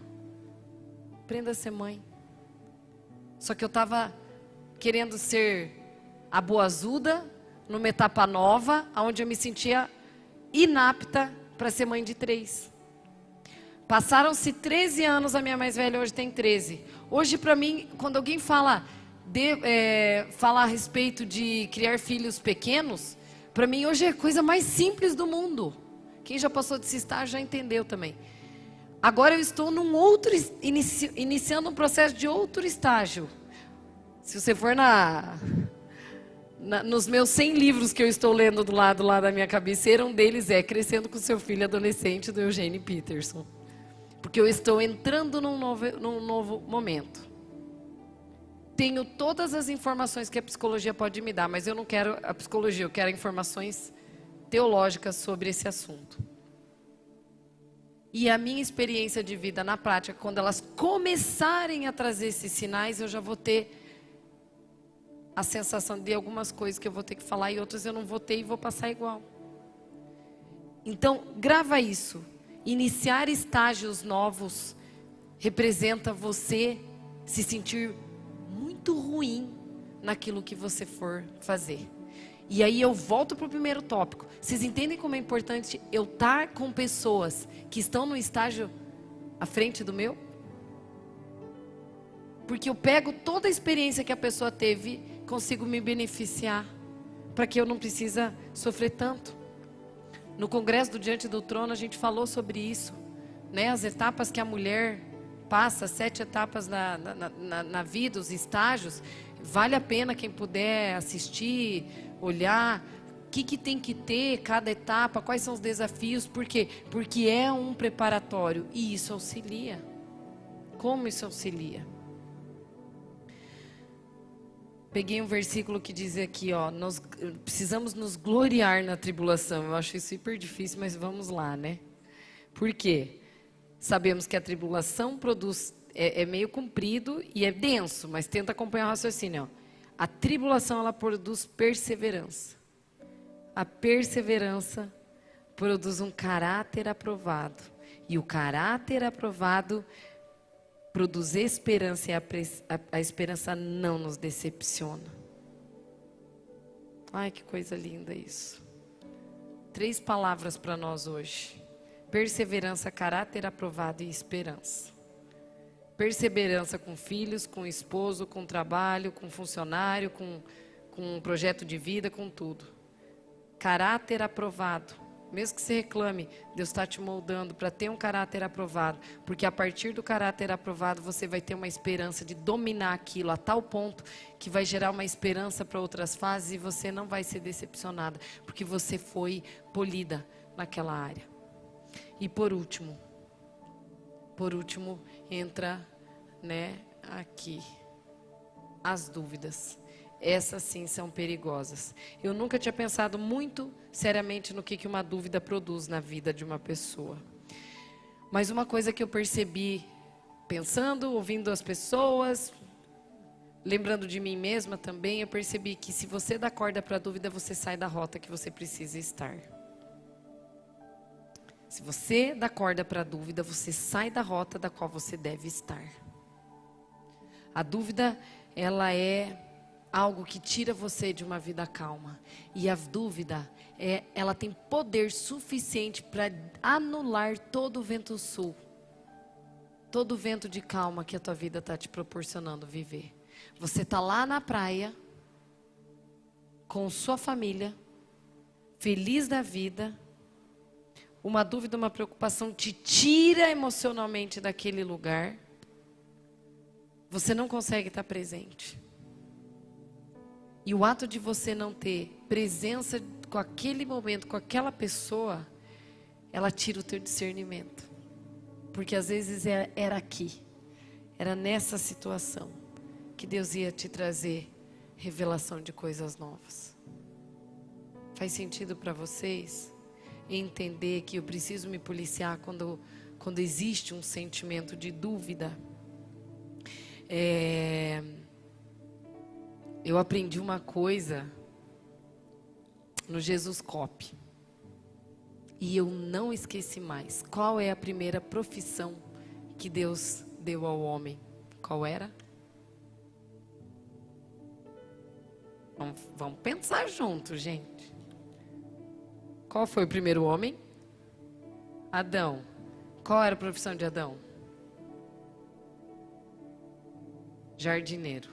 aprenda a ser mãe. Só que eu estava querendo ser a boazuda, numa etapa nova, onde eu me sentia inapta para ser mãe de 3. Passaram-se 13 anos, a minha mais velha hoje tem 13. Hoje, para mim, quando alguém fala a respeito de criar filhos pequenos, para mim hoje é a coisa mais simples do mundo. Quem já passou desse estágio já entendeu também. Agora eu estou iniciando um processo de outro estágio. Se você for nos meus 100 livros que eu estou lendo do lado lá da minha cabeceira, um deles é Crescendo com Seu Filho Adolescente, do Eugene Peterson. Porque eu estou entrando num novo momento. Tenho todas as informações que a psicologia pode me dar, mas eu não quero a psicologia, eu quero informações teológicas sobre esse assunto. E a minha experiência de vida na prática, quando elas começarem a trazer esses sinais, eu já vou ter a sensação de algumas coisas que eu vou ter que falar e outras eu não vou ter e vou passar igual. Então, grava isso. Iniciar estágios novos representa você se sentir muito ruim naquilo que você for fazer. E aí eu volto para o primeiro tópico. Vocês entendem como é importante eu estar com pessoas que estão no estágio à frente do meu? Porque eu pego toda a experiência que a pessoa teve, consigo me beneficiar, para que eu não precise sofrer tanto. No Congresso do Diante do Trono a gente falou sobre isso, né? As etapas que a mulher passa, 7 etapas na vida, os estágios. Vale a pena quem puder assistir, olhar o que tem que ter cada etapa, quais são os desafios, por quê? Porque é um preparatório e isso auxilia. Como isso auxilia? Peguei um versículo que diz aqui, ó, nós precisamos nos gloriar na tribulação. Eu acho isso hiper difícil, mas vamos lá, né? Por quê? Sabemos que a tribulação produz, é meio comprido e é denso, mas tenta acompanhar o raciocínio. Ó. A tribulação, ela produz perseverança. A perseverança produz um caráter aprovado. E o caráter aprovado produz esperança, e a esperança não nos decepciona. Ai, que coisa linda isso. 3 palavras para nós hoje. Perseverança, caráter aprovado e esperança. Perseverança com filhos, com esposo, com trabalho, com funcionário, com um projeto de vida, com tudo. Caráter aprovado. Mesmo que você reclame, Deus está te moldando para ter um caráter aprovado. Porque a partir do caráter aprovado, você vai ter uma esperança de dominar aquilo a tal ponto que vai gerar uma esperança para outras fases e você não vai ser decepcionada. Porque você foi polida naquela área. E por último entra, né, aqui, as dúvidas. Essas sim são perigosas. Eu nunca tinha pensado muito seriamente no que uma dúvida produz na vida de uma pessoa. Mas uma coisa que eu percebi, pensando, ouvindo as pessoas, lembrando de mim mesma também, eu percebi que se você dá corda para a dúvida, você sai da rota que você precisa estar. Se você dá corda para a dúvida, você sai da rota da qual você deve estar. A dúvida, ela é algo que tira você de uma vida calma. E a dúvida, ela tem poder suficiente para anular todo o vento sul. Todo o vento de calma que a tua vida está te proporcionando viver. Você está lá na praia, com sua família, feliz da vida. Uma dúvida, uma preocupação te tira emocionalmente daquele lugar. Você não consegue estar presente. E o ato de você não ter presença com aquele momento, com aquela pessoa, ela tira o teu discernimento. Porque às vezes era aqui, era nessa situação, que Deus ia te trazer revelação de coisas novas. Faz sentido para vocês? Entender que eu preciso me policiar quando existe um sentimento de dúvida. Eu aprendi uma coisa no Jesus Cop. E eu não esqueci mais. Qual é a primeira profissão que Deus deu ao homem? Qual era? Vamos pensar junto, gente. Qual foi o primeiro homem? Adão. Qual era a profissão de Adão? Jardineiro.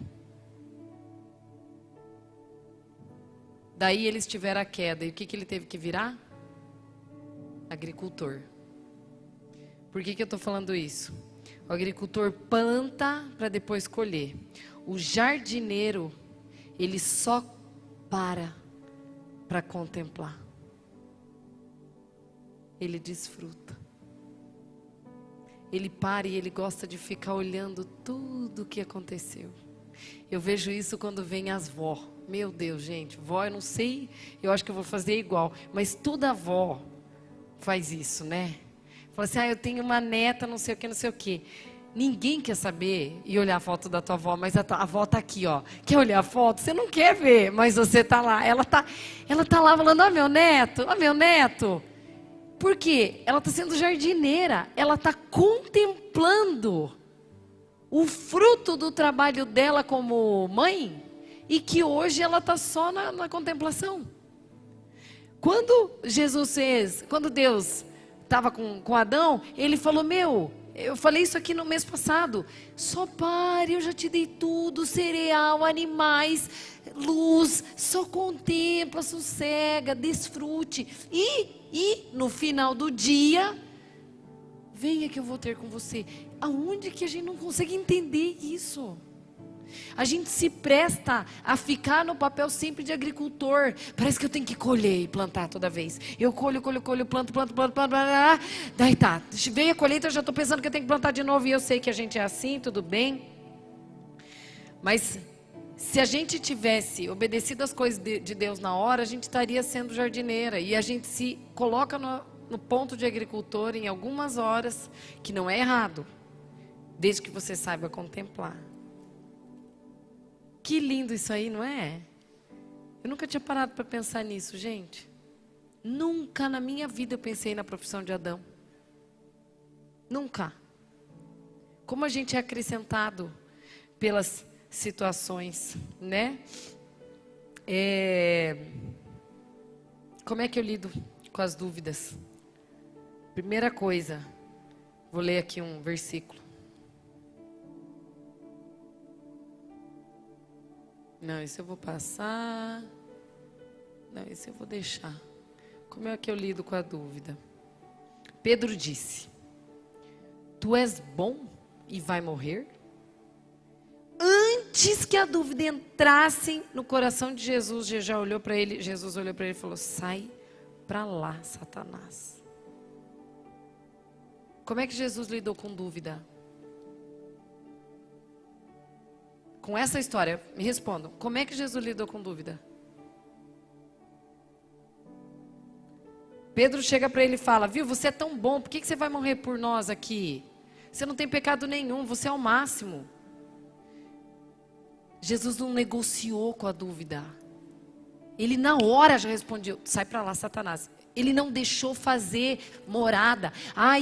Daí eles tiveram a queda. E o que ele teve que virar? agricultor. Por que eu estou falando isso? O agricultor planta para depois colher. O jardineiro, ele só para contemplar. Ele desfruta. Ele para e ele gosta de ficar olhando tudo o que aconteceu. Eu vejo isso quando vem as vó. Meu Deus, gente, vó, eu não sei, eu acho que eu vou fazer igual. Mas toda avó faz isso, né? Fala assim, eu tenho uma neta, não sei o que, não sei o que. Ninguém quer saber e olhar a foto da tua avó, mas a avó tá aqui, ó. Quer olhar a foto? Você não quer ver, mas você tá lá. Ela tá lá falando, ó meu neto, ó meu neto. Por quê? Ela está sendo jardineira, ela está contemplando o fruto do trabalho dela como mãe e que hoje ela está só na contemplação. Quando Deus estava com Adão, ele falou, eu falei isso aqui no mês passado, só pare, eu já te dei tudo, cereal, animais, luz, só contempla, sossega, desfrute. E no final do dia, venha que eu vou ter com você. Aonde que a gente não consegue entender isso? A gente se presta a ficar no papel sempre de agricultor. Parece que eu tenho que colher e plantar toda vez. Eu colho, planto. Daí tá, veio a colheita, eu já estou pensando que eu tenho que plantar de novo. E eu sei que a gente é assim, tudo bem. Mas se a gente tivesse obedecido as coisas de Deus na hora, a gente estaria sendo jardineira. E a gente se coloca no ponto de agricultor em algumas horas, que não é errado, desde que você saiba contemplar. Que lindo isso aí, não é? Eu nunca tinha parado para pensar nisso, gente. Nunca na minha vida eu pensei na profissão de Adão. Nunca. Como a gente é acrescentado pelas situações, né? Como é que eu lido com as dúvidas? Primeira coisa, vou ler aqui um versículo. Não, isso eu vou passar. Não, isso eu vou deixar. Como é que eu lido com a dúvida? Pedro disse: tu és bom e vai morrer? Antes que a dúvida entrasse no coração de Jesus, Jesus olhou para ele e falou: sai para lá, Satanás. Como é que Jesus lidou com dúvida? Com essa história, me respondam, como é que Jesus lidou com dúvida? Pedro chega para ele e fala: viu, você é tão bom, por que você vai morrer por nós aqui? Você não tem pecado nenhum, você é o máximo. Jesus não negociou com a dúvida. Ele na hora já respondeu: sai para lá, Satanás. Ele não deixou fazer morada.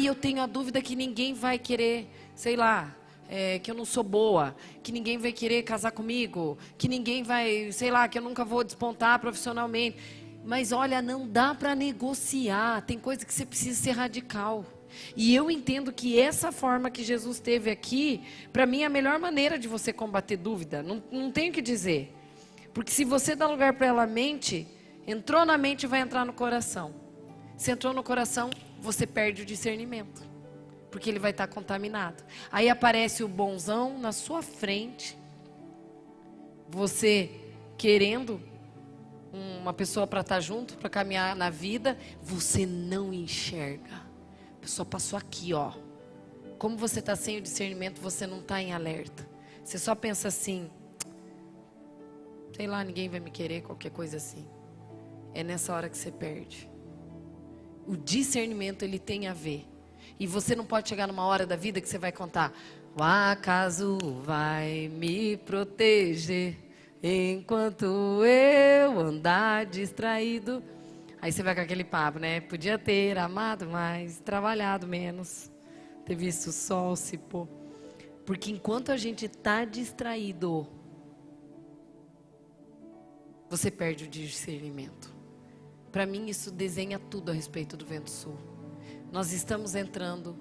Eu tenho a dúvida que ninguém vai querer, sei lá, que eu não sou boa, que ninguém vai querer casar comigo, que ninguém vai, sei lá, que eu nunca vou despontar profissionalmente. Mas olha, não dá para negociar, tem coisa que você precisa ser radical. E eu entendo que essa forma que Jesus teve aqui, para mim é a melhor maneira de você combater dúvida, não tenho o que dizer. Porque se você dá lugar para ela, entrou na mente, vai entrar no coração. Se entrou no coração, você perde o discernimento. Porque ele vai estar contaminado. Aí aparece o bonzão na sua frente. Você querendo uma pessoa para estar junto, para caminhar na vida. Você não enxerga. A pessoa passou aqui, ó. Como você está sem o discernimento, você não está em alerta. Você só pensa assim: sei lá, ninguém vai me querer, qualquer coisa assim. É nessa hora que você perde. O discernimento, ele tem a ver. E você não pode chegar numa hora da vida que você vai contar: o acaso vai me proteger enquanto eu andar distraído. Aí você vai com aquele papo, né? Podia ter amado mais, trabalhado menos, ter visto o sol se pôr. Porque enquanto a gente está distraído, você perde o discernimento. Para mim isso desenha tudo a respeito do Vento Sul. Nós estamos entrando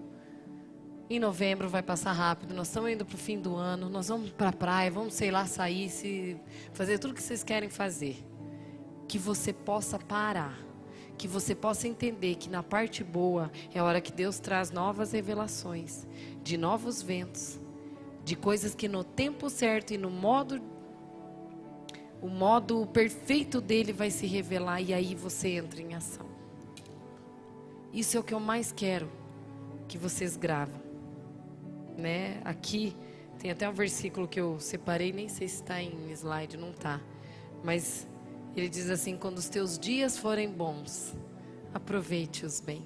em novembro, vai passar rápido. Nós estamos indo para o fim do ano. Nós vamos para a praia, vamos, sei lá, sair, fazer tudo o que vocês querem fazer. Que você possa parar. que você possa entender que na parte boa é a hora que Deus traz novas revelações, de novos ventos, de coisas que no tempo certo e no modo, o modo perfeito dele vai se revelar e aí você entra em ação. Isso é o que eu mais quero que vocês gravam, né? Aqui tem até um versículo que eu separei, nem sei se está em slide, não está, mas ele diz assim: quando os teus dias forem bons, aproveite-os bem.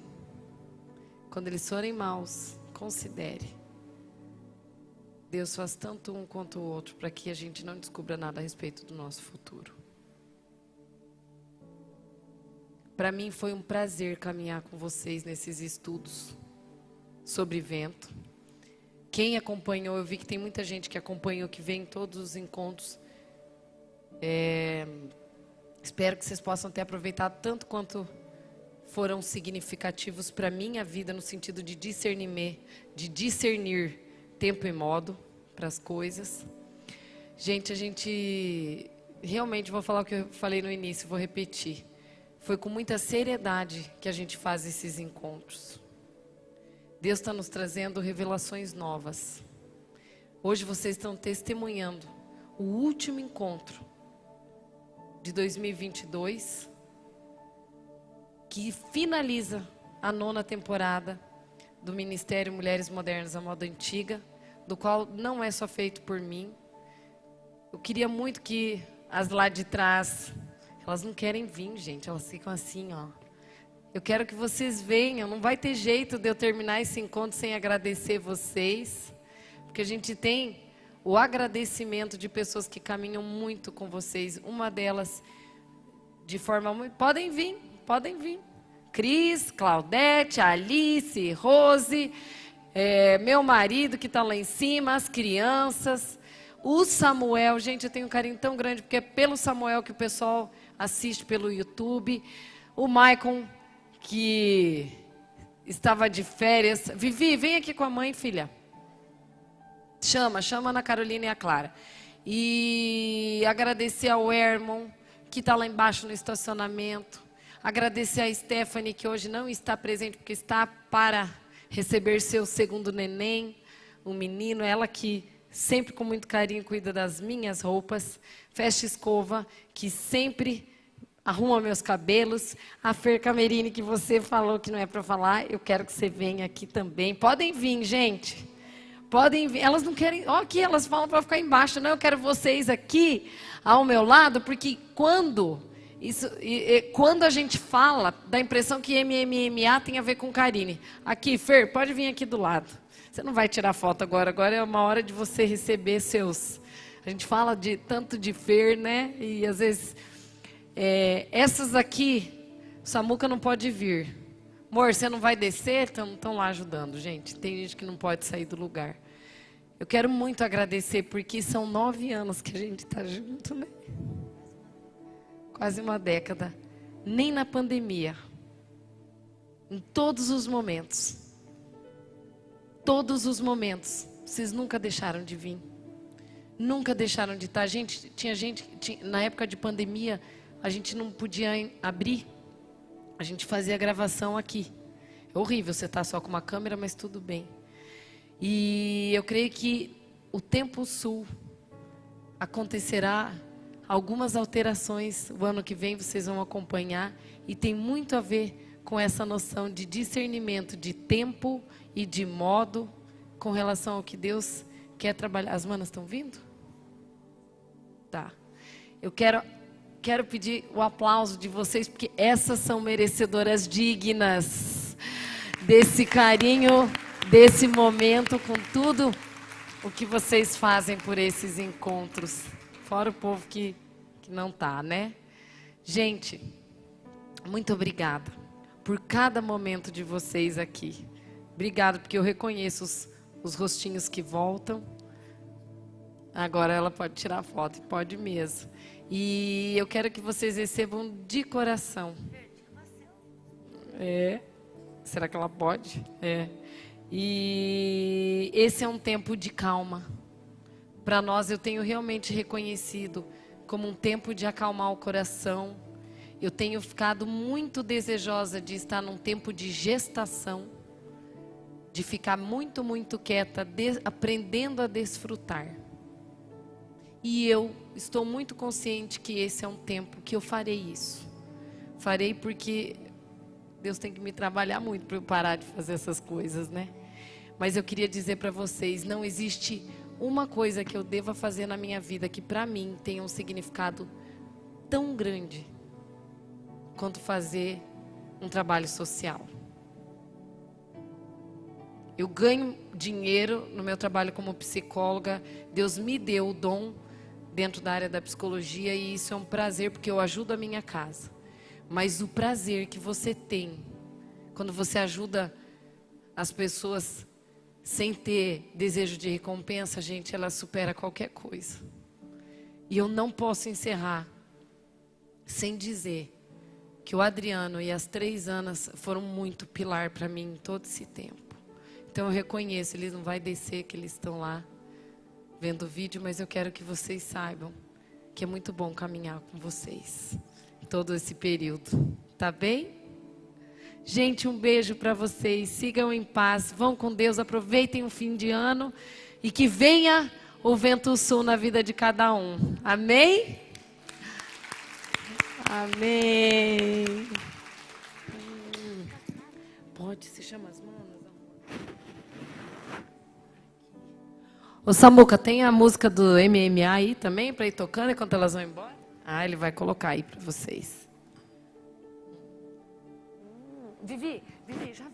Quando eles forem maus, considere. Deus faz tanto um quanto o outro para que a gente não descubra nada a respeito do nosso futuro. Para mim foi um prazer caminhar com vocês nesses estudos sobre vento. Quem acompanhou, eu vi que tem muita gente que acompanhou, que vem em todos os encontros. Espero que vocês possam ter aproveitado tanto quanto foram significativos para a minha vida, no sentido de discernir tempo e modo para as coisas. Gente, a gente realmente, vou falar o que eu falei no início, vou repetir. Foi com muita seriedade que a gente faz esses encontros. Deus está nos trazendo revelações novas. Hoje vocês estão testemunhando o último encontro de 2022, que finaliza a 9ª temporada do Ministério Mulheres Modernas à Moda Antiga, do qual não é só feito por mim. Eu queria muito que as lá de trás, elas não querem vir, gente, elas ficam assim, ó. Eu quero que vocês venham, não vai ter jeito de eu terminar esse encontro sem agradecer vocês, porque a gente tem o agradecimento de pessoas que caminham muito com vocês. Uma delas, de forma muito... Podem vir. Cris, Claudete, Alice, Rose, meu marido que está lá em cima, as crianças, o Samuel. Gente, eu tenho um carinho tão grande, porque é pelo Samuel que o pessoal assiste pelo YouTube. O Maicon, que estava de férias. Vivi, vem aqui com a mãe, filha. Chama a Ana Carolina e a Clara. E agradecer ao Hermon, que está lá embaixo no estacionamento. Agradecer a Stephanie, que hoje não está presente, porque está para receber seu segundo neném, um menino. Ela que sempre com muito carinho cuida das minhas roupas. Fecha Escova, que sempre arruma meus cabelos. A Fer Camerini, que você falou que não é para falar, eu quero que você venha aqui também. Podem vir, gente. Podem vir. Elas não querem... Ó, aqui elas falam para ficar embaixo. Não, eu quero vocês aqui ao meu lado, porque quando a gente fala, dá a impressão que MMA tem a ver com Karine. Aqui, Fer, pode vir aqui do lado. Você não vai tirar foto agora. Agora é uma hora de você receber seus... A gente fala tanto de Fer, né? E às vezes... essas aqui, o Samuca não pode vir. Amor, você não vai descer? Estão lá ajudando, gente. Tem gente que não pode sair do lugar. Eu quero muito agradecer, porque são 9 anos que a gente está junto, né? Quase uma década. Nem na pandemia. Em todos os momentos. Todos os momentos. Vocês nunca deixaram de vir. Nunca deixaram de estar. Tinha gente, na época de pandemia, a gente não podia abrir. A gente fazia gravação aqui. É horrível você estar só com uma câmera, mas tudo bem. E eu creio que o Tempo Sul acontecerá algumas alterações. O ano que vem vocês vão acompanhar. E tem muito a ver com essa noção de discernimento de tempo e de modo com relação ao que Deus quer trabalhar. As manas estão vindo? Tá. Eu quero pedir o aplauso de vocês, porque essas são merecedoras dignas desse carinho, desse momento, com tudo o que vocês fazem por esses encontros. Fora o povo que não está, né? Gente, muito obrigada por cada momento de vocês aqui. Obrigada, porque eu reconheço os rostinhos que voltam. Agora ela pode tirar foto, pode mesmo. E eu quero que vocês recebam de coração. Será que ela pode? E esse é um tempo de calma. Para nós, eu tenho realmente reconhecido como um tempo de acalmar o coração Eu tenho ficado muito desejosa de estar num tempo de gestação, de ficar muito, muito quieta, aprendendo a desfrutar. E eu estou muito consciente que esse é um tempo que eu farei isso. Farei porque Deus tem que me trabalhar muito para eu parar de fazer essas coisas, né? Mas eu queria dizer para vocês, não existe uma coisa que eu deva fazer na minha vida que para mim tenha um significado tão grande quanto fazer um trabalho social. Eu ganho dinheiro no meu trabalho como psicóloga. Deus me deu o dom dentro da área da psicologia e isso é um prazer porque eu ajudo a minha casa. Mas o prazer que você tem quando você ajuda as pessoas sem ter desejo de recompensa, gente, ela supera qualquer coisa. E eu não posso encerrar sem dizer que o Adriano e as 3 Anas foram muito pilar para mim em todo esse tempo. Então eu reconheço, eles não vão descer, que eles estão lá vendo o vídeo, mas eu quero que vocês saibam que é muito bom caminhar com vocês em todo esse período. Tá bem? Gente, um beijo para vocês. Sigam em paz, vão com Deus, aproveitem o fim de ano e que venha o vento sul na vida de cada um. Amém? Amém. Pode, se chama as manas. Ô Samuca, tem a música do MMA aí também para ir tocando enquanto elas vão embora? Ah, ele vai colocar aí para vocês. Vivi, já vem.